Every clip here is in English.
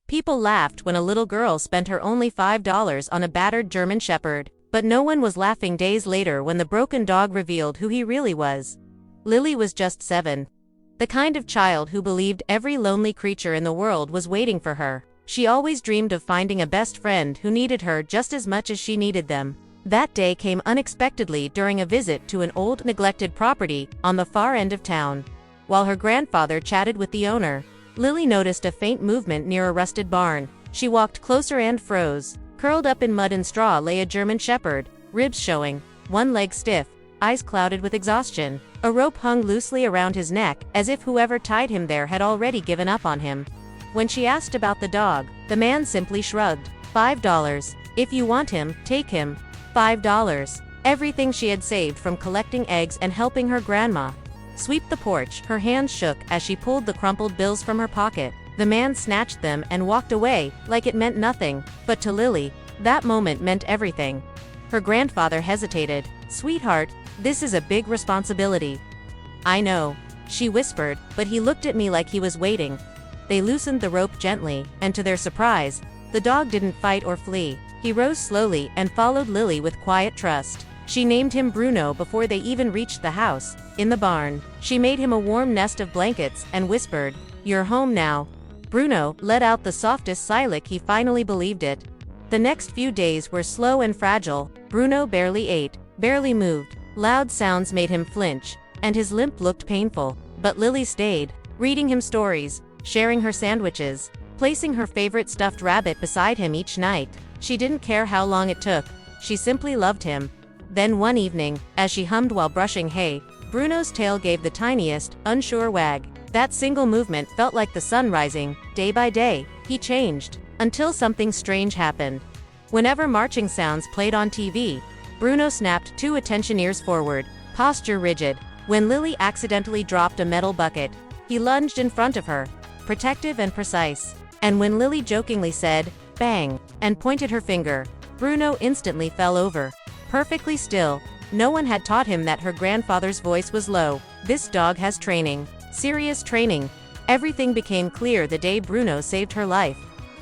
People laughed when a little girl spent her only $5 on a battered German Shepherd, but no one was laughing days later when the broken dog revealed who he really was. Lily was just 7. The kind of child who believed every lonely creature in the world was waiting for her. She always dreamed of finding a best friend who needed her just as much as she needed them. That day came unexpectedly during a visit to an old, neglected property on the far end of town. While her grandfather chatted with the owner, Lily noticed a faint movement near a rusted barn. She walked closer and froze. Curled up in mud and straw lay a German Shepherd, ribs showing, one leg stiff, eyes clouded with exhaustion. A rope hung loosely around his neck, as if whoever tied him there had already given up on him. When she asked about the dog, the man simply shrugged. $5. If you want him, take him. $5. Everything she had saved from collecting eggs and helping her grandma sweep the porch. Her hands shook as she pulled the crumpled bills from her pocket. The man snatched them and walked away, like it meant nothing, but to Lily, that moment meant everything. Her grandfather hesitated. "Sweetheart, this is a big responsibility." "I know," she whispered, but he looked at me like he was waiting. They loosened the rope gently, and to their surprise, the dog didn't fight or flee. He rose slowly and followed Lily with quiet trust. She named him Bruno before they even reached the house. In the barn, she made him a warm nest of blankets and whispered, "You're home now." Bruno let out the softest sigh like he finally believed it. The next few days were slow and fragile. Bruno barely ate, barely moved. Loud sounds made him flinch, and his limp looked painful. But Lily stayed, reading him stories, sharing her sandwiches, placing her favorite stuffed rabbit beside him each night. She didn't care how long it took. She simply loved him. Then one evening, as she hummed while brushing hay, Bruno's tail gave the tiniest, unsure wag. That single movement felt like the sun rising. Day by day, he changed, until something strange happened. Whenever marching sounds played on TV, Bruno snapped 2 attention ears forward, posture rigid. When Lily accidentally dropped a metal bucket, he lunged in front of her, protective and precise. And when Lily jokingly said, "Bang," and pointed her finger, Bruno instantly fell over. Perfectly still. No one had taught him that her grandfather's voice was low. This dog has training. Serious training. Everything became clear the day Bruno saved her life.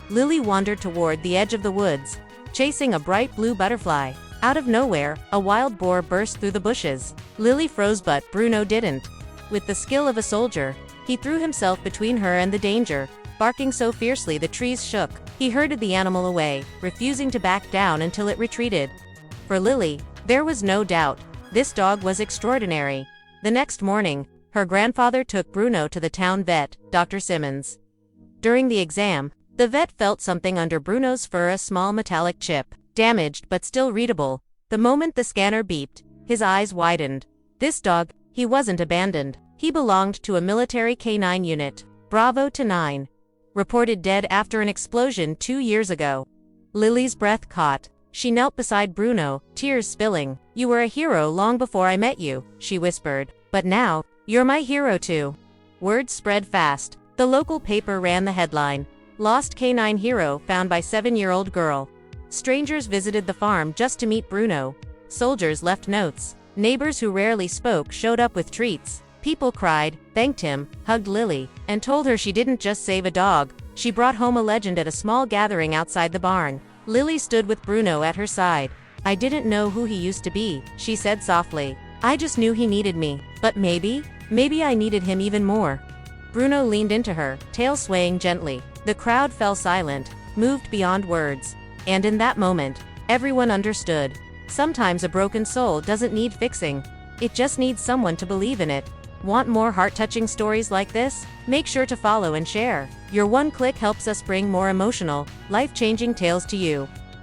Lily wandered toward the edge of the woods, chasing a bright blue butterfly. Out of nowhere, a wild boar burst through the bushes. Lily froze, but Bruno didn't. With the skill of a soldier, he threw himself between her and the danger, barking so fiercely the trees shook. He herded the animal away, refusing to back down until it retreated. For Lily, there was no doubt. This dog was extraordinary. The next morning, her grandfather took Bruno to the town vet, Dr. Simmons. During the exam, the vet felt something under Bruno's fur, a small metallic chip, damaged but still readable. The moment the scanner beeped, his eyes widened. This dog, he wasn't abandoned. He belonged to a military canine unit, Bravo to 9. Reported dead after an explosion 2 years ago. Lily's breath caught. She knelt beside Bruno, tears spilling. "You were a hero long before I met you," she whispered. "But now, you're my hero too." Word spread fast. The local paper ran the headline, "Lost Canine Hero Found by 7-Year-Old Girl." Strangers visited the farm just to meet Bruno. Soldiers left notes. Neighbors who rarely spoke showed up with treats. People cried, thanked him, hugged Lily, and told her she didn't just save a dog, she brought home a legend at a small gathering outside the barn. Lily stood with Bruno at her side. "I didn't know who he used to be," she said softly. "I just knew he needed me. But maybe I needed him even more." Bruno leaned into her, tail swaying gently. The crowd fell silent, moved beyond words. And in that moment, everyone understood. Sometimes a broken soul doesn't need fixing. It just needs someone to believe in it. Want more heart-touching stories like this? Make sure to follow and share. Your one click helps us bring more emotional, life-changing tales to you.